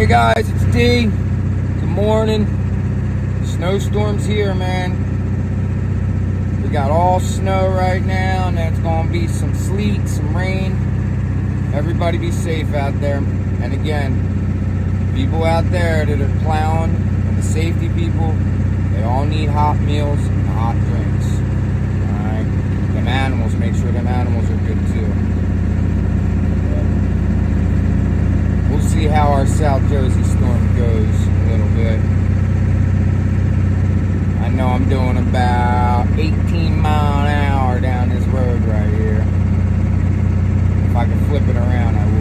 Hey guys, it's D. Good morning. Snowstorm's here, man. We got all snow right now, and then it's gonna be some sleet, some rain. Everybody be safe out there. And again, people out there that are plowing and the safety people, they all need hot meals and hot drinks. Alright? Them animals, make sure them animals are good too. We'll see how our South Jersey storm goes a little bit. I know I'm doing about 18 mile an hour down this road right here. If I could flip it around, I would.